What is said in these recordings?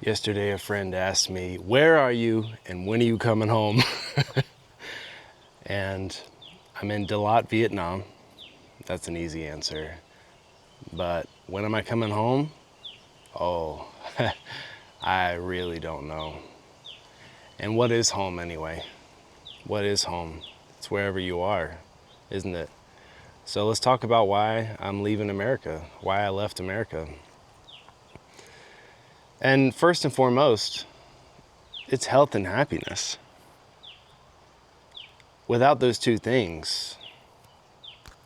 Yesterday, a friend asked me, "Where are you and when are you coming home?" And I'm in Dalat, Vietnam. That's an easy answer. But when am I coming home? Oh, I really don't know. And what is home anyway? What is home? It's wherever you are, isn't it? So let's talk about why I'm leaving America, why I left America. And first and foremost, it's health and happiness. Without those two things,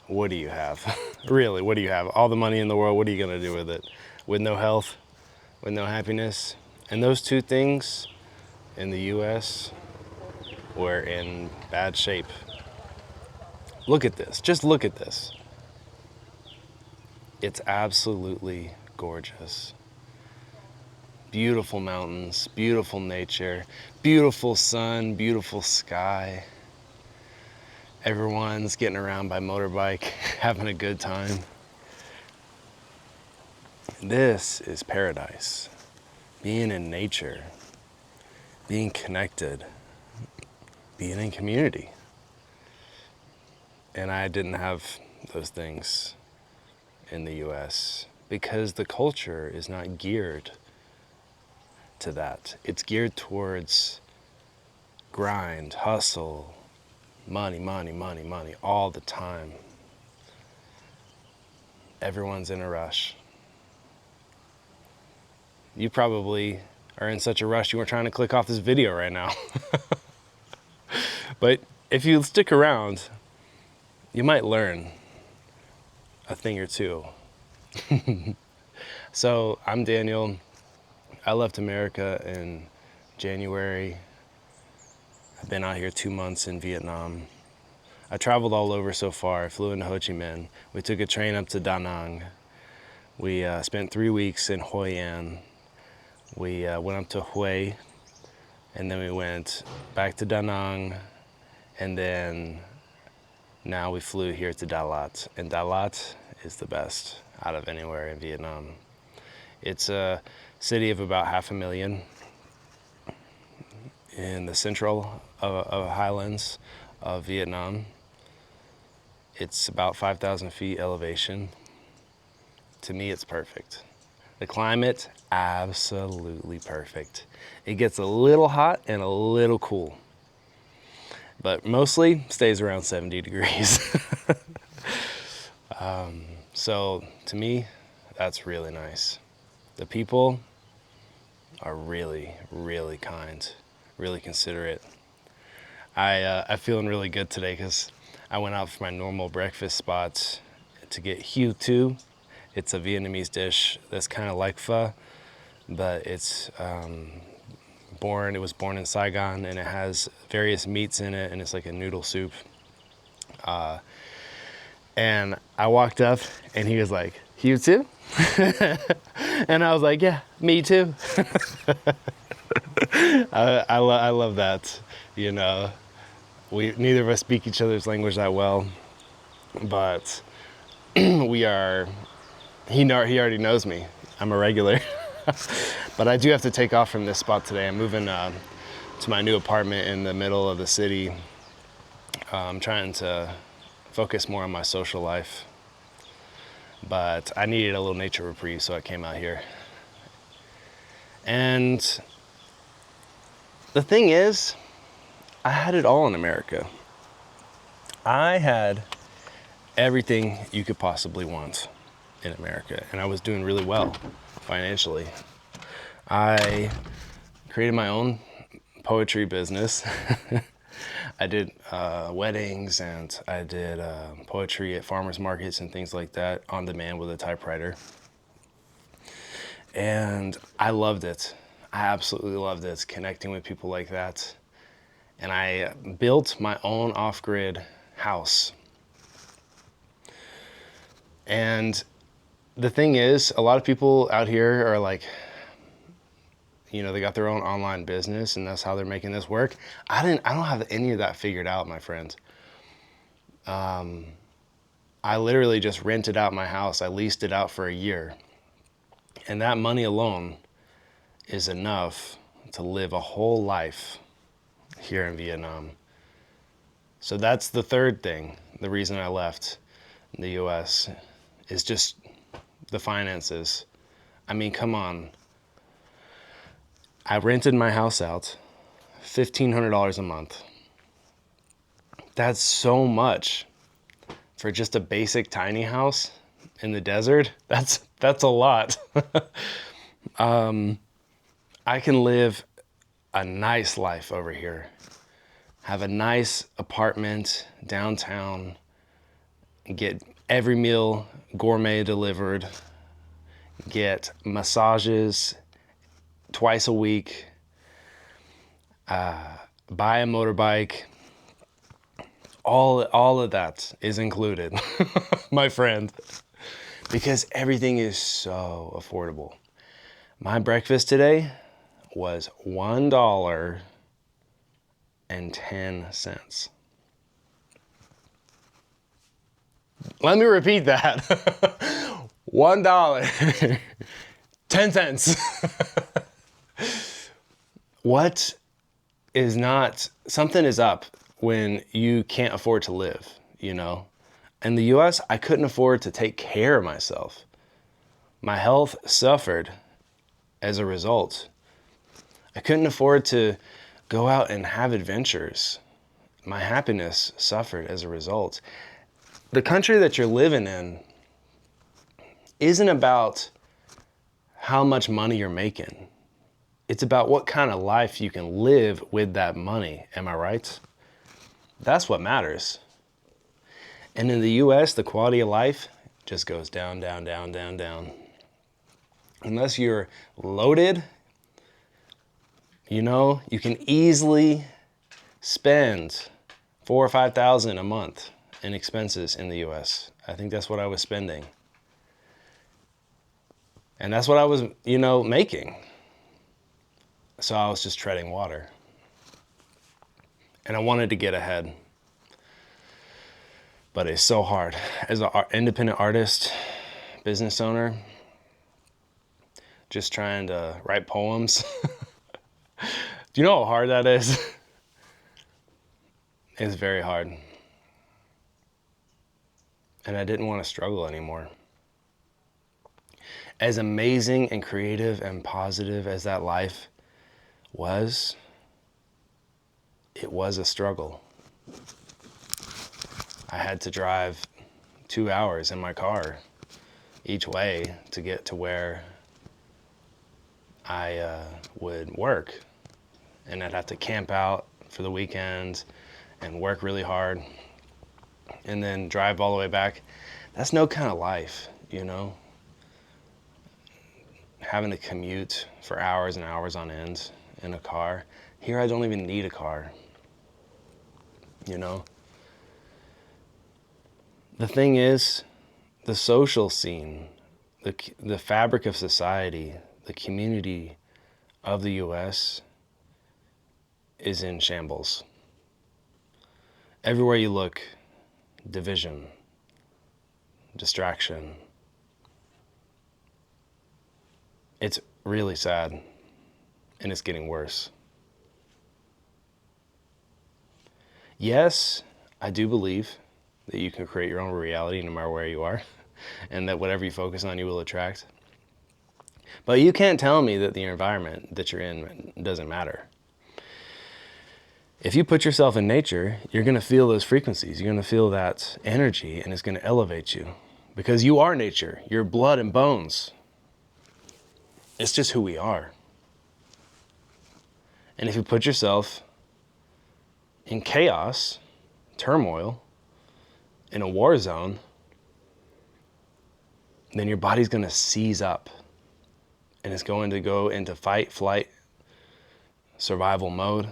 what do you have? Really, what do you have? All the money in the world, what are you going to do with it? With no health, with no happiness? And those two things in the US, we're in bad shape. Look at this. Just look at this. It's absolutely gorgeous. Beautiful mountains, beautiful nature, beautiful sun, beautiful sky. Everyone's getting around by motorbike, having a good time. This is paradise. Being in nature, being connected, being in community. And I didn't have those things in the US because the culture is not geared to that. It's geared towards grind, hustle, money, money, money, money, all the time. Everyone's in a rush. You probably are in such a rush you weren't trying to click off this video right now. But if you stick around, you might learn a thing or two. So I'm Daniel. I left America in January. I've been out here 2 months in Vietnam. I traveled all over so far. I flew into Ho Chi Minh. We took a train up to Da Nang. We spent 3 weeks in Hoi An. We went up to Hue, and then we went back to Da Nang, and then now we flew here to Dalat. And Dalat is the best out of anywhere in Vietnam. It's a city of about 500,000 in the central of highlands of Vietnam. It's about 5,000 feet elevation. To me, it's perfect. The climate, absolutely perfect. It gets a little hot and a little cool, but mostly stays around 70 degrees. So to me, that's really nice. The people are really, really kind, really considerate. I'm feeling really good today because I went out for my normal breakfast spot to get Hue Tu. It's a Vietnamese dish that's kind of like pho, but it's it was born in Saigon, and it has various meats in it, and it's like a noodle soup. And I walked up, and he was like, "You too?" And I was like, "Yeah, me too." I love that. You know, neither of us speak each other's language that well, but we are. He already knows me. I'm a regular. But I do have to take off from this spot today. I'm moving to my new apartment in the middle of the city. I'm trying to focus more on my social life. But I needed a little nature reprieve, so I came out here. And the thing is, I had it all in America. I had everything you could possibly want in America, and I was doing really well financially. I created my own poetry business. I did weddings, and I did poetry at farmers markets and things like that on demand with a typewriter. And I loved it. I absolutely loved it, connecting with people like that. And I built my own off-grid house. And the thing is, a lot of people out here are like, you know, they got their own online business and that's how they're making this work. I don't have any of that figured out, my friend. I literally just rented out my house. I leased it out for a year. And that money alone is enough to live a whole life here in Vietnam. So that's the third thing. The reason I left the US is just the finances. I mean, come on. I rented my house out, $1,500 a month. That's so much for just a basic tiny house in the desert. That's a lot. I can live a nice life over here. Have a nice apartment downtown, get every meal gourmet delivered, get massages twice a week, buy a motorbike. All of that is included, my friend, because everything is so affordable. My breakfast today was $1.10. Let me repeat that. $1.10. What is not, something is up when you can't afford to live, you know? In the US, I couldn't afford to take care of myself. My health suffered as a result. I couldn't afford to go out and have adventures. My happiness suffered as a result. The country that you're living in isn't about how much money you're making. It's about what kind of life you can live with that money. Am I right? That's what matters. And in the US, the quality of life just goes down, down, down, down, down. Unless you're loaded, you know, you can easily spend $4,000 or $5,000 a month in expenses in the US. I think that's what I was spending. And that's what I was, you know, making. So I was just treading water. And I wanted to get ahead. But it's so hard. As an independent artist, business owner, just trying to write poems. Do you know how hard that is? It's very hard. And I didn't want to struggle anymore. As amazing and creative and positive as that life was, it was a struggle. I had to drive 2 hours in my car each way to get to where I would work. And I'd have to camp out for the weekend and work really hard and then drive all the way back. That's no kind of life, you know? Having to commute for hours and hours on end in a car. Here I don't even need a car, you know? The thing is, the social scene, the fabric of society, the community of the US is in shambles. Everywhere you look, division, distraction. It's really sad, and it's getting worse. Yes, I do believe that you can create your own reality no matter where you are, and that whatever you focus on, you will attract. But you can't tell me that the environment that you're in doesn't matter. If you put yourself in nature, you're going to feel those frequencies. You're going to feel that energy, and it's going to elevate you. Because you are nature. You're blood and bones. It's just who we are. And if you put yourself in chaos, turmoil, in a war zone, then your body's going to seize up. And it's going to go into fight, flight, survival mode.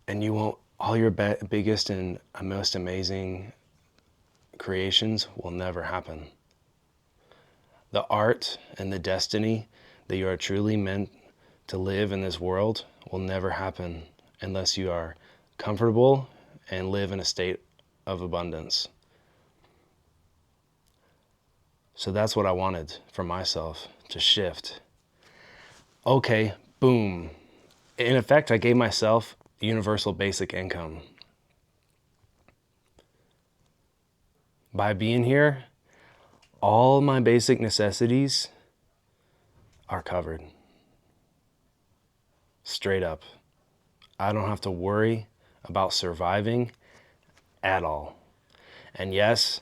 And you won't, all your biggest and most amazing creations will never happen. The art and the destiny that you are truly meant to live in this world will never happen unless you are comfortable and live in a state of abundance. So that's what I wanted for myself, to shift. Okay, boom. In effect, I gave myself universal basic income. By being here, all my basic necessities are covered. Straight up. I don't have to worry about surviving at all. And yes,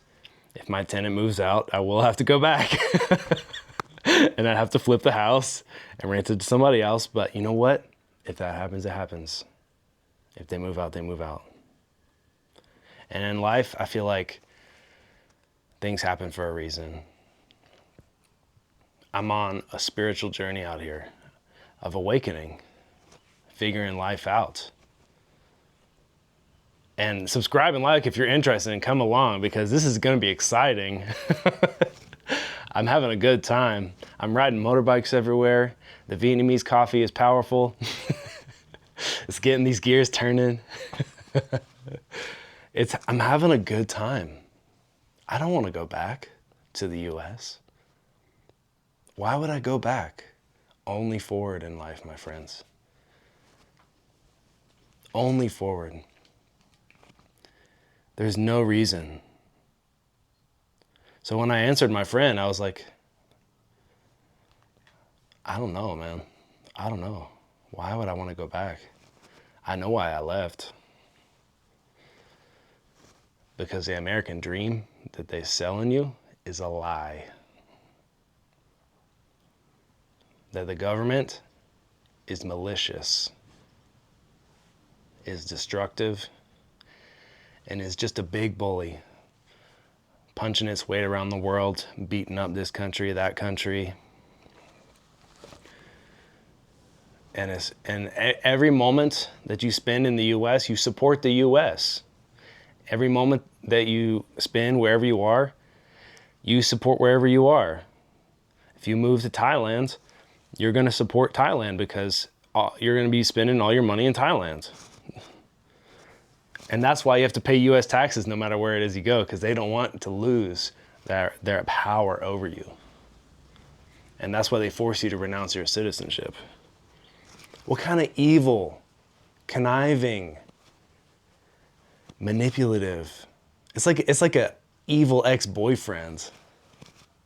if my tenant moves out, I will have to go back. And I have to flip the house and rent it to somebody else. But you know what? If that happens, it happens. If they move out, they move out. And in life, I feel like things happen for a reason. I'm on a spiritual journey out here of awakening, figuring life out. And subscribe and like if you're interested, and come along, because this is going to be exciting. I'm having a good time. I'm riding motorbikes everywhere. The Vietnamese coffee is powerful. It's getting these gears turning. I'm having a good time. I don't want to go back to the US. Why would I go back? Only forward in life, my friends. Only forward. There's no reason. So when I answered my friend, I was like, I don't know, man. I don't know. Why would I want to go back? I know why I left. Because the American dream that they sell in you is a lie. That the government is malicious, is destructive, and is just a big bully, punching its weight around the world, beating up this country, that country. And every moment that you spend in the US, you support the US. Every moment that you spend wherever you are, you support wherever you are. If you move to Thailand, you're going to support Thailand because you're going to be spending all your money in Thailand. And that's why you have to pay US taxes no matter where it is you go, because they don't want to lose their power over you. And that's why they force you to renounce your citizenship. What kind of evil, conniving, manipulative? It's like a evil ex-boyfriend.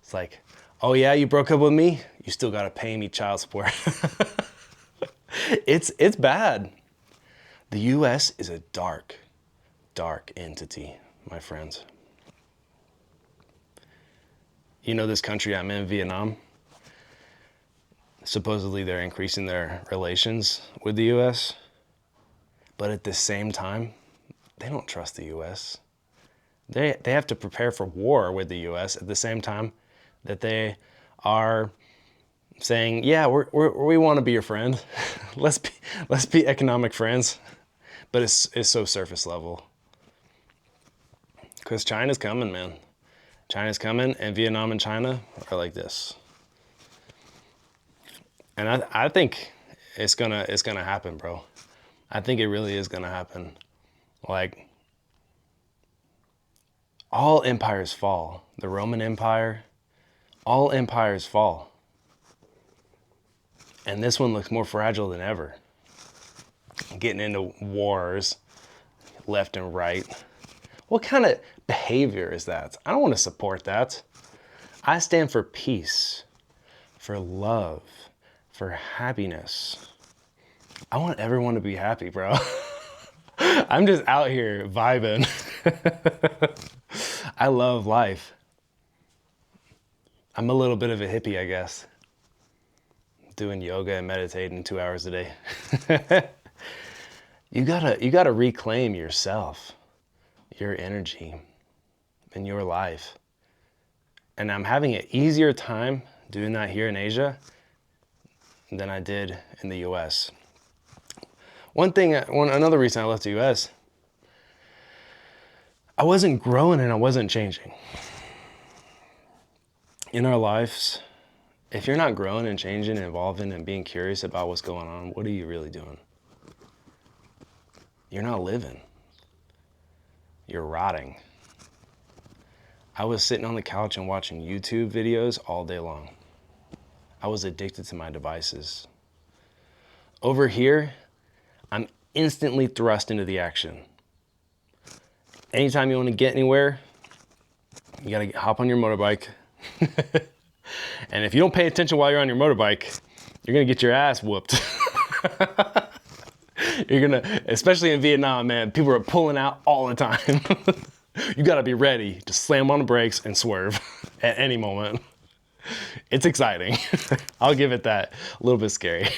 It's like, oh yeah, you broke up with me? You still gotta pay me child support. It's bad. The US is a dark, dark entity, my friends. You know this country I'm in, Vietnam? Supposedly they're increasing their relations with the US, but at the same time, they don't trust the US. They have to prepare for war with the US at the same time that they are saying, yeah, we want to be your friend. let's be economic friends. But it's so surface level. Because China's coming, man. China's coming, and Vietnam and China are like this. And I think it's gonna happen, bro. I think it really is gonna happen. Like, all empires fall. The Roman Empire, all empires fall. And this one looks more fragile than ever. Getting into wars left and right. What kind of behavior is that? I don't want to support that. I stand for peace, for love, for happiness. I want everyone to be happy, bro. I'm just out here vibing. I love life. I'm a little bit of a hippie, I guess. Doing yoga and meditating 2 hours a day. You gotta reclaim yourself, your energy, and your life. And I'm having an easier time doing that here in Asia than I did in the US. Another reason I left the US, I wasn't growing and I wasn't changing. In our lives, if you're not growing and changing and evolving and being curious about what's going on, what are you really doing? You're not living. You're rotting. I was sitting on the couch and watching YouTube videos all day long. I was addicted to my devices. Over here, I'm instantly thrust into the action. Anytime you want to get anywhere, you gotta hop on your motorbike. And if you don't pay attention while you're on your motorbike, you're gonna get your ass whooped. Especially in Vietnam, man, people are pulling out all the time. You gotta be ready to slam on the brakes and swerve at any moment. It's exciting. I'll give it that. A little bit scary.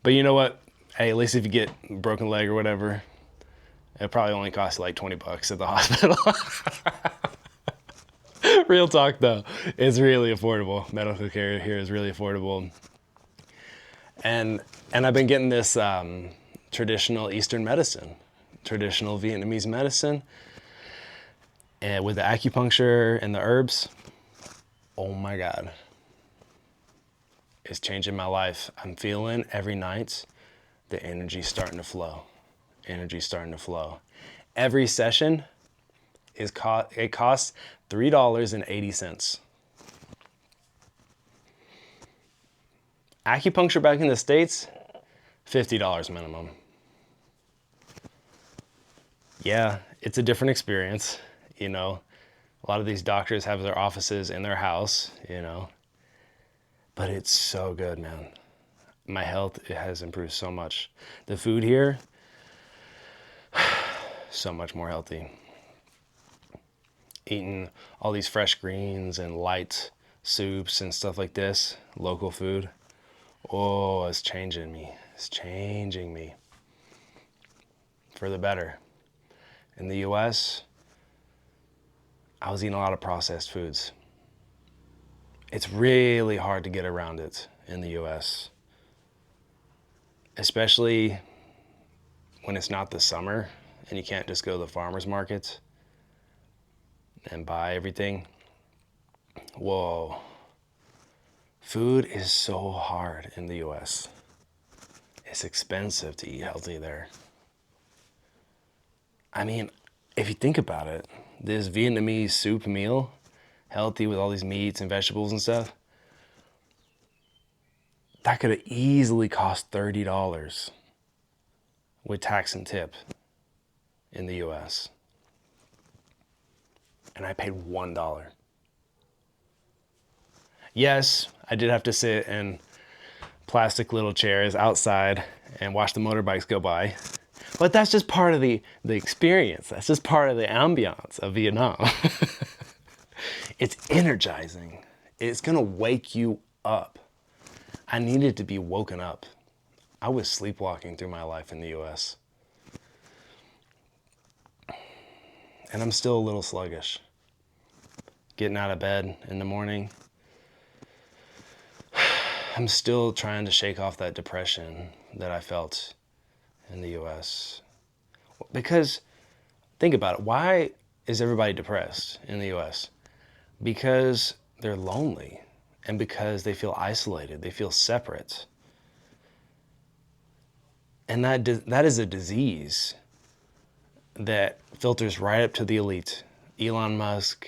But you know what? Hey, at least if you get a broken leg or whatever, it probably only costs you like $20 at the hospital. Real talk though, it's really affordable. Medical care here is really affordable. And I've been getting this traditional Eastern medicine, traditional Vietnamese medicine, and with the acupuncture and the herbs. Oh my God. It's changing my life. I'm feeling every night the energy starting to flow. Energy starting to flow. Every session it costs $3.80. Acupuncture back in the States, $50 minimum. Yeah, it's a different experience, you know. A lot of these doctors have their offices in their house, you know. But it's so good, man. My health, it has improved so much. The food here, so much more healthy. Eating all these fresh greens and light soups and stuff like this, local food. Oh, it's changing me. It's changing me for the better. In the US, I was eating a lot of processed foods. It's really hard to get around it in the US, especially when it's not the summer and you can't just go to the farmer's market and buy everything. Whoa. Food is so hard in the US. It's expensive to eat healthy there. I mean, if you think about it, this Vietnamese soup meal, healthy with all these meats and vegetables and stuff, that could have easily cost $30 with tax and tip in the US. And I paid $1. Yes, I did have to sit in plastic little chairs outside and watch the motorbikes go by. But that's just part of the experience. That's just part of the ambiance of Vietnam. It's energizing. It's gonna wake you up. I needed to be woken up. I was sleepwalking through my life in the US. And I'm still a little sluggish. Getting out of bed in the morning, I'm still trying to shake off that depression that I felt in the US. Because, think about it, why is everybody depressed in the US? Because they're lonely and because they feel isolated, they feel separate. And that is a disease that filters right up to the elite. Elon Musk,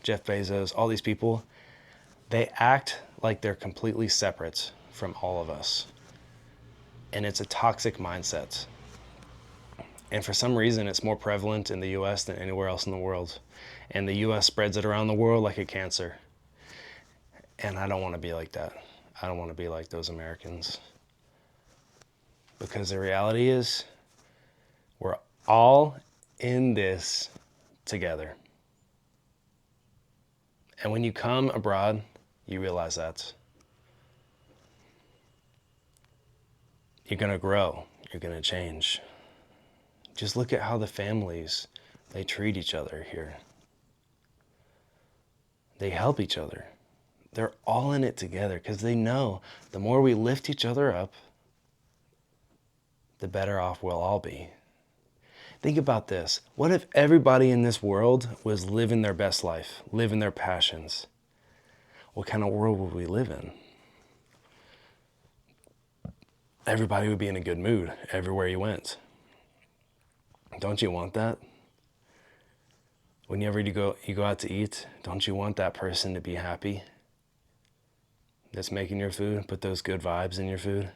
Jeff Bezos, all these people, they act like they're completely separate from all of us. And it's a toxic mindset. And for some reason, it's more prevalent in the US than anywhere else in the world. And the US spreads it around the world like a cancer. And I don't want to be like that. I don't want to be like those Americans. Because the reality is, we're all in this together. And when you come abroad, you realize that. You're gonna grow, you're gonna change. Just look at how the families, they treat each other here. They help each other. They're all in it together because they know the more we lift each other up, the better off we'll all be. Think about this. What if everybody in this world was living their best life, living their passions? What kind of world would we live in? Everybody would be in a good mood everywhere you went. Don't you want that? Whenever you go out to eat, don't you want that person to be happy? that's making your food, put those good vibes in your food?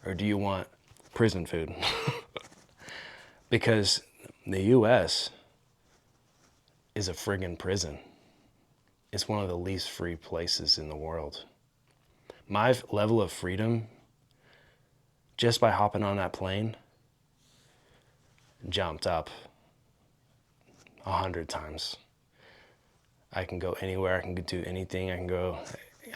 Or do you want prison food? Because the US is a friggin' prison. It's one of the least free places in the world. My level of freedom, just by hopping on that plane, jumped up 100 times. I can go anywhere, I can do anything, I can go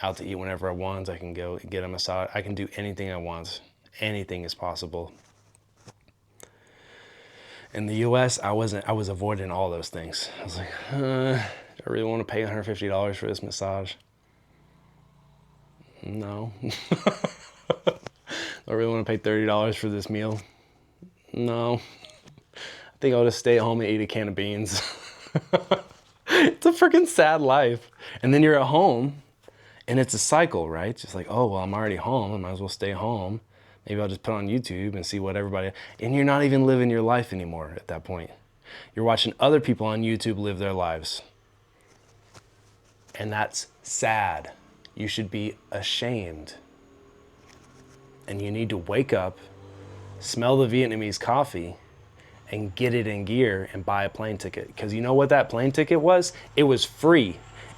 out to eat whenever I want, I can go get a massage, I can do anything I want. Anything is possible. In the US, I was avoiding all those things. I was like, do I really want to pay $150 for this massage? No. Do I really want to pay $30 for this meal? No. I think I'll just stay at home and eat a can of beans. It's a freaking sad life. And then you're at home, and it's a cycle, right? Just like, oh, well, I'm already home. I might as well stay home. Maybe I'll just put on YouTube and see what everybody... And you're not even living your life anymore at that point. You're watching other people on YouTube live their lives. And that's sad. You should be ashamed. And you need to wake up, smell the Vietnamese coffee, and get it in gear and buy a plane ticket. Because you know what that plane ticket was? It was free.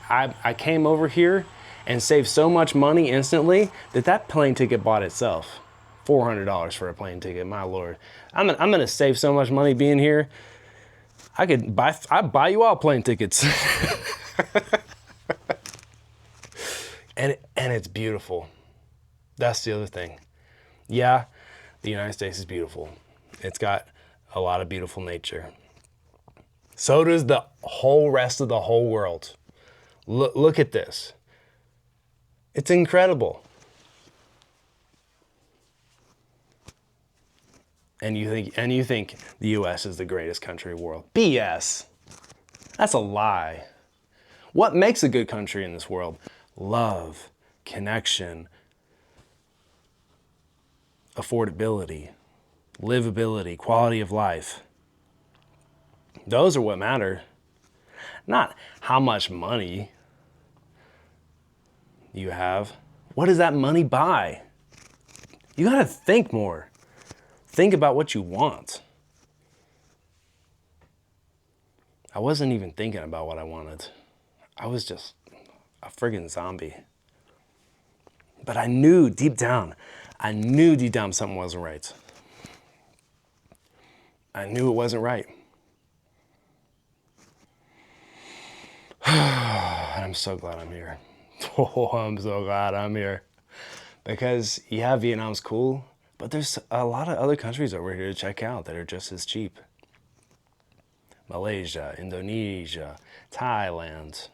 I came over here and saved so much money instantly that plane ticket bought itself. $400 for a plane ticket, my Lord. I'm gonna save so much money being here. I'd buy you all plane tickets. and it's beautiful. That's the other thing. Yeah, the United States is beautiful. It's got a lot of beautiful nature. So does the whole rest of the whole world. Look at this. It's incredible. And you think the US is the greatest country in the world. BS. That's a lie. What makes a good country in this world? Love, connection, affordability, livability, quality of life. Those are what matter. Not how much money you have. What does that money buy? You gotta think more. Think about what you want. I wasn't even thinking about what I wanted. I was just a friggin' zombie. But I knew deep down something wasn't right. I knew it wasn't right. I'm so glad I'm here. Oh, I'm so glad I'm here. Because, yeah, Vietnam's cool, but there's a lot of other countries over here to check out that are just as cheap. Malaysia, Indonesia, Thailand.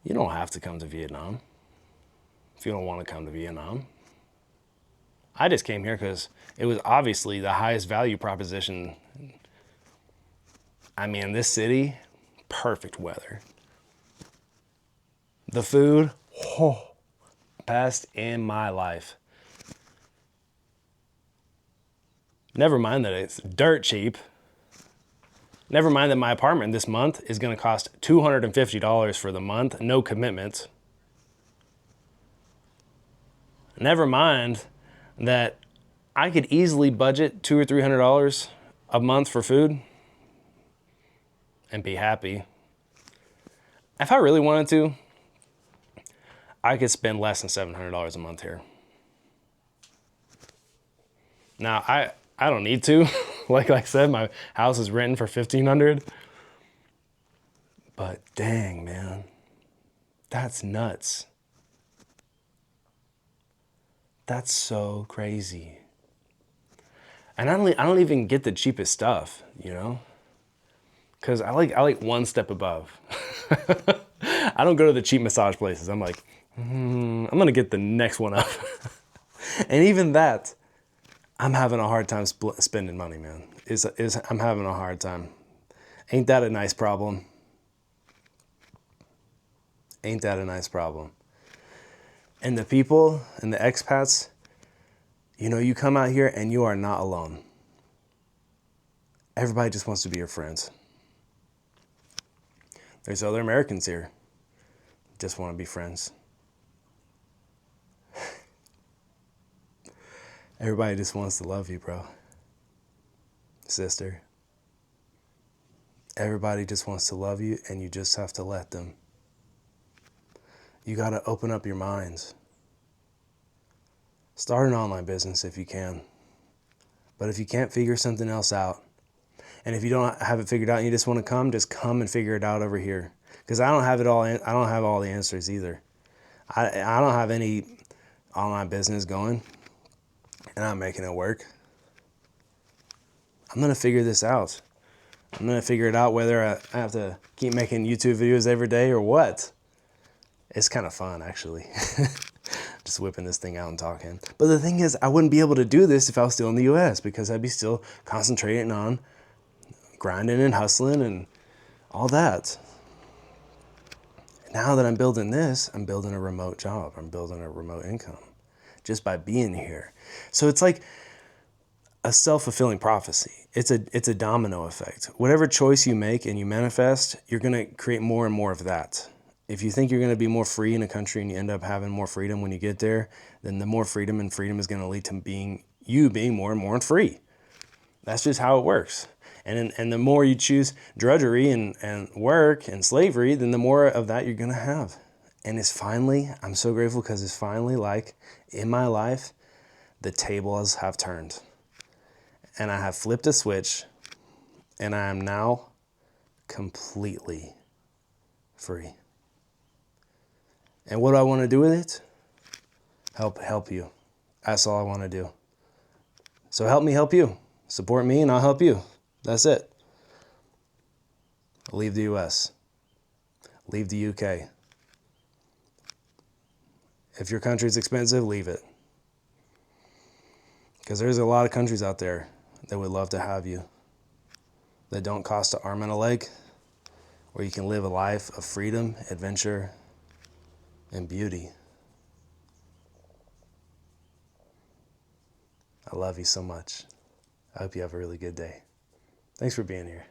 You don't have to come to Vietnam if you don't want to come to Vietnam. I just came here because it was obviously the highest value proposition. I mean, this city, perfect weather. The food, best in my life. Never mind that it's dirt cheap. Never mind that my apartment this month is going to cost $250 for the month, no commitments. Never mind that I could easily budget $200 or $300 a month for food and be happy. If I really wanted to, I could spend less than $700 a month here. Now, I don't need to. Like I said, my house is renting for $1,500. But dang, man, that's nuts. That's so crazy. And I don't even get the cheapest stuff, you know? Because I like one step above. I don't go to the cheap massage places. I'm like, I'm gonna get the next one up. And even that, I'm having a hard time spending money, man. I'm having a hard time. Ain't that a nice problem? Ain't that a nice problem? And the people and the expats, you know, you come out here and you are not alone. Everybody just wants to be your friends. There's other Americans here, just want to be friends. Everybody just wants to love you, bro. Sister. Everybody just wants to love you, and you just have to let them. You got to open up your minds. Start an online business if you can. But if you can't figure something else out, and if you don't have it figured out and you just want to come, just come and figure it out over here. Because I don't have it all. I don't have all the answers either. I don't have any online business going, and I'm making it work. I'm going to figure this out. I'm going to figure it out whether I have to keep making YouTube videos every day or what. It's kind of fun, actually. Just whipping this thing out and talking. But the thing is, I wouldn't be able to do this if I was still in the US, because I'd be still concentrating on grinding and hustling and all that. Now that I'm building this, I'm building a remote job. I'm building a remote income just by being here. So it's like a self-fulfilling prophecy. It's a domino effect. Whatever choice you make and you manifest, you're going to create more and more of that. If you think you're going to be more free in a country and you end up having more freedom when you get there, then the more freedom is going to lead to being more and more free. That's just how it works. And the more you choose drudgery and work and slavery, then the more of that you're going to have. And it's finally, I'm so grateful because it's finally like in my life, the tables have turned. And I have flipped a switch, and I am now completely free. And what do I want to do with it? Help you. That's all I want to do. So help me help you. Support me and I'll help you. That's it. Leave the US. Leave the UK. If your country's expensive, leave it. Because there's a lot of countries out there that would love to have you, that don't cost an arm and a leg, where you can live a life of freedom, adventure, and beauty. I love you so much. I hope you have a really good day. Thanks for being here.